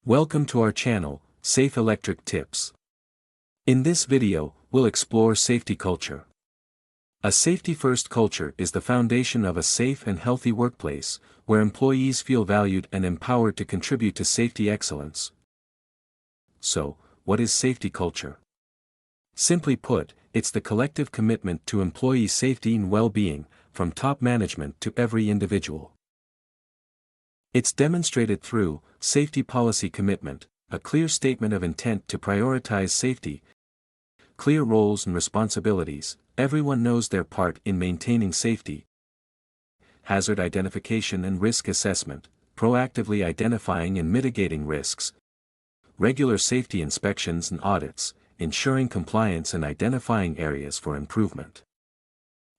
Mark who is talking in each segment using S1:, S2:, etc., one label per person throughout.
S1: Welcome to our channel, Safe Electric Tips. In this video, we'll explore safety culture. A safety-first culture is the foundation of a safe and healthy workplace, where employees feel valued and empowered to contribute to safety excellence. So, what is safety culture? Simply put, it's the collective commitment to employee safety and well-being, from top management to every individual. It's demonstrated through safety policy commitment, a clear statement of intent to prioritize safety, clear roles and responsibilities, everyone knows their part in maintaining safety, hazard identification and risk assessment, proactively identifying and mitigating risks, regular safety inspections and audits, ensuring compliance and identifying areas for improvement,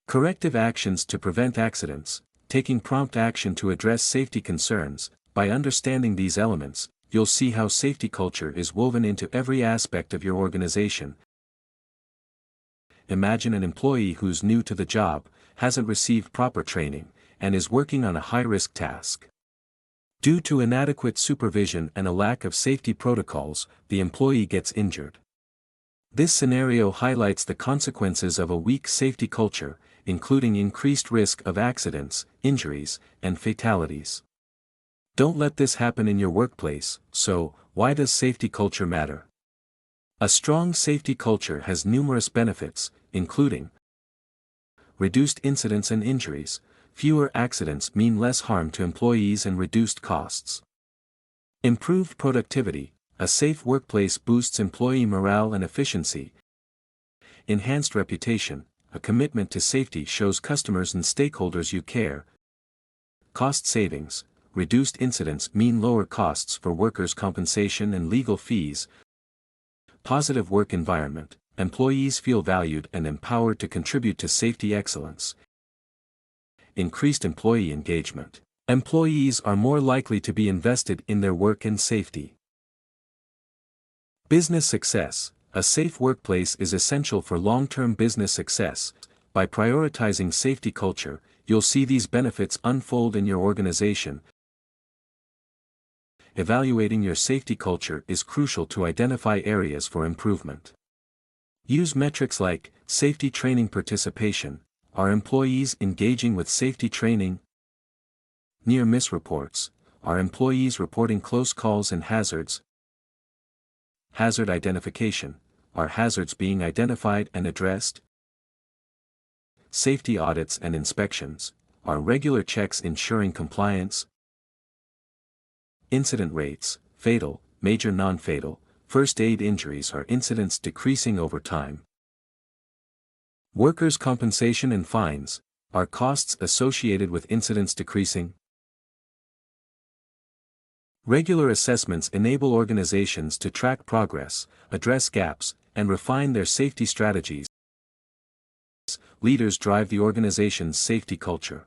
S1: corrective actions to prevent accidents, taking prompt action to address safety concerns. By understanding these elements, you'll see how safety culture is woven into every aspect of your organization. Imagine an employee who's new to the job, hasn't received proper training, and is working on a high-risk task. Due to inadequate supervision and a lack of safety protocols, the employee gets injured. This scenario highlights the consequences of a weak safety culture, including increased risk of accidents, injuries, and fatalities. Don't let this happen in your workplace. So, why does safety culture matter? A strong safety culture has numerous benefits, including reduced incidents and injuries. Fewer accidents mean less harm to employees and reduced costs. Improved productivity. A safe workplace boosts employee morale and efficiency. Enhanced reputation. A commitment to safety shows customers and stakeholders you care. Cost savings. Reduced incidents mean lower costs for workers' compensation and legal fees. Positive work environment. Employees feel valued and empowered to contribute to safety excellence. Increased employee engagement. Employees are more likely to be invested in their work and safety. Business success. A safe workplace is essential for long-term business success. By prioritizing safety culture, you'll see these benefits unfold in your organization. Evaluating your safety culture is crucial to identify areas for improvement. Use metrics like safety training participation. Are employees engaging with safety training? Near-miss reports. Are employees reporting close calls and hazards? Hazard identification. Are hazards being identified and addressed? Safety audits and inspections. Are regular checks ensuring compliance? Incident rates, fatal, major non-fatal, first aid injuries. Are incidents decreasing over time? Workers' compensation and fines. Are costs associated with incidents decreasing? Regular assessments enable organizations to track progress, address gaps, and refine their safety strategies. Leaders drive the organization's safety culture.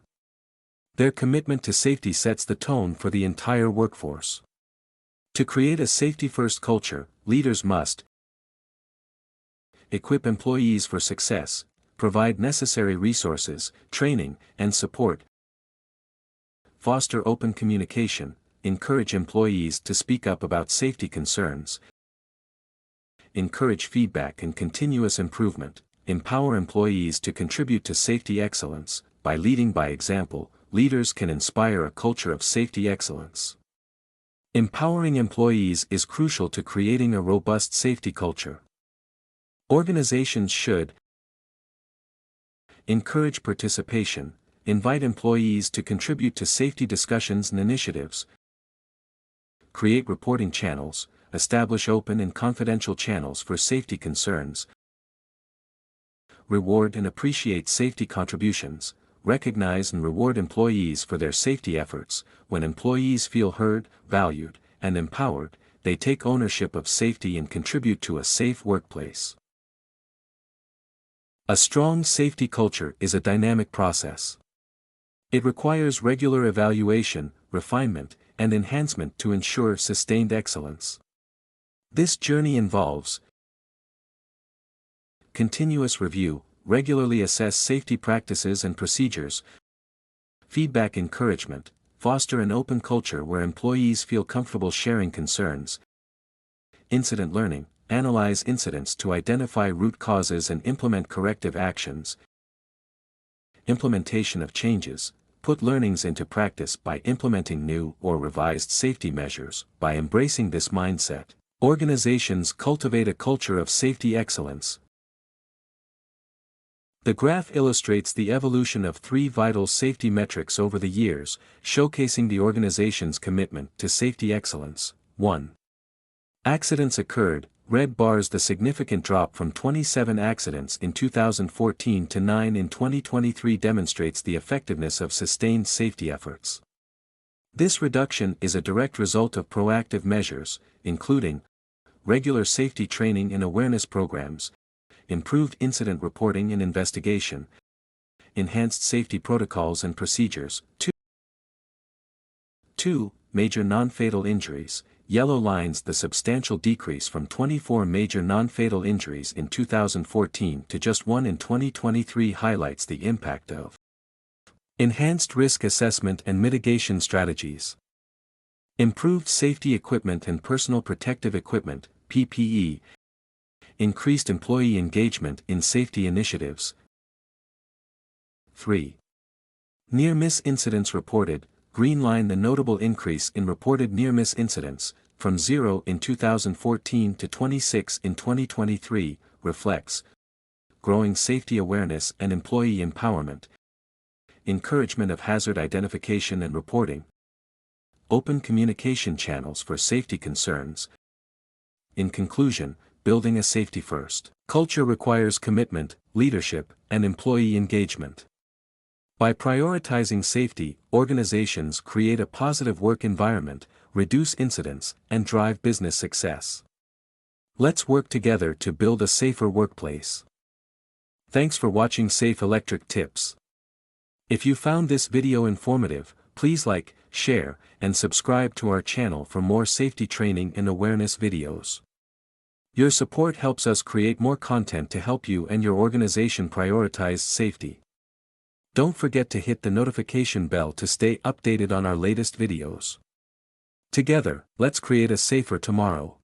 S1: Their commitment to safety sets the tone for the entire workforce. To create a safety-first culture, leaders must equip employees for success, provide necessary resources, training, and support, foster open communication, encourage employees to speak up about safety concerns, encourage feedback and continuous improvement, empower employees to contribute to safety excellence. By leading by example, leaders can inspire a culture of safety excellence. Empowering employees is crucial to creating a robust safety culture. Organizations should encourage participation, invite employees to contribute to safety discussions and initiatives, create reporting channels, establish open and confidential channels for safety concerns, reward and appreciate safety contributions, recognize and reward employees for their safety efforts. When employees feel heard, valued, and empowered, they take ownership of safety and contribute to a safe workplace. A strong safety culture is a dynamic process. It requires regular evaluation, refinement, and enhancement to ensure sustained excellence. This journey involves continuous review, regularly assess safety practices and procedures, feedback encouragement, foster an open culture where employees feel comfortable sharing concerns. Incident learning, analyze incidents to identify root causes and implement corrective actions. Implementation of changes, put learnings into practice by implementing new or revised safety measures. By embracing this mindset, organizations cultivate a culture of safety excellence. The graph illustrates the evolution of 3 vital safety metrics over the years, showcasing the organization's commitment to safety excellence. 1. Accidents occurred. Red bars the significant drop from 27 accidents in 2014 to 9 in 2023 demonstrates the effectiveness of sustained safety efforts. This reduction is a direct result of proactive measures, including regular safety training and awareness programs, improved incident reporting and investigation, enhanced safety protocols and procedures. 2. Major non-fatal injuries. Yellow lines the substantial decrease from 24 major non-fatal injuries in 2014 to just 1 in 2023 highlights the impact of enhanced risk assessment and mitigation strategies, improved safety equipment and personal protective equipment, PPE, increased employee engagement in safety initiatives. 3. Near-miss incidents reported. Green line the notable increase in reported near-miss incidents, from 0 in 2014 to 26 in 2023, reflects growing safety awareness and employee empowerment, encouragement of hazard identification and reporting, open communication channels for safety concerns. In conclusion, building a safety-first culture requires commitment, leadership, and employee engagement. By prioritizing safety, organizations create a positive work environment, reduce incidents, and drive business success. Let's work together to build a safer workplace. Thanks for watching Safe Electric Tips. If you found this video informative, please like, share, and subscribe to our channel for more safety training and awareness videos. Your support helps us create more content to help you and your organization prioritize safety. Don't forget to hit the notification bell to stay updated on our latest videos. Together, let's create a safer tomorrow.